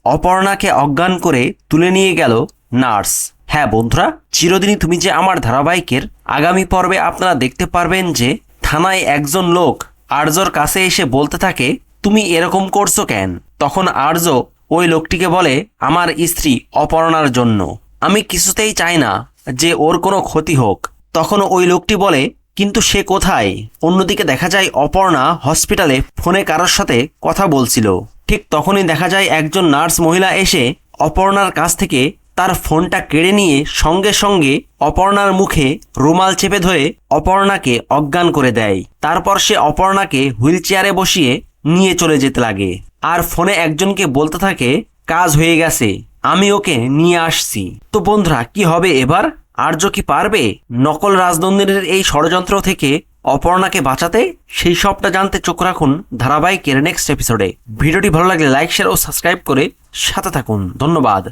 অপর্ণাকে অজ্ঞান করে তুলে নিয়ে গেল নার্স। হ্যাঁ বন্ধুরা, চিরদিনই তুমি যে আমার ধারাবাহিকের আগামী পর্বে আপনারা দেখতে পারবেন যে থানায় একজন লোক আর্যর কাছে এসে বলতে থাকে, তুমি এরকম করছো কেন? তখন আর্য ওই লোকটিকে বলে, আমার স্ত্রী অপর্ণার জন্য আমি কিছুতেই চাই না যে ওর কোনো ক্ষতি হোক। তখন ওই লোকটি বলে, কিন্তু সে কোথায়? অন্যদিকে দেখা যায় অপর্ণা হসপিটালে ফোনে কারোর সাথে কথা বলছিল। ঠিক তখনই দেখা যায় একজন নার্স মহিলা এসে অপর্ণার কাছ থেকে তার ফোনটা কেড়ে নিয়ে সঙ্গে সঙ্গে অপর্ণার মুখে রুমাল চেপে ধরে অপর্ণাকে অজ্ঞান করে দেয়। তারপর সে অপর্ণাকে হুইল চেয়ারে বসিয়ে নিয়ে চলে যেতে লাগে আর ফোনে একজনকে বলতে থাকে, কাজ হয়ে গেছে, আমি ওকে নিয়ে আসছি। তো বন্ধুরা, কি হবে এবার? আর্য কি পারবে নকল রাজনন্দিনীর এই ষড়যন্ত্র থেকে অপর্ণাকে বাঁচাতে? সেই সবটা জানতে চোখ রাখুন ধারাবাহিকের নেক্সট এপিসোডে। ভিডিওটি ভালো লাগলে লাইক, শেয়ার ও সাবস্ক্রাইব করে সাথে থাকুন। ধন্যবাদ।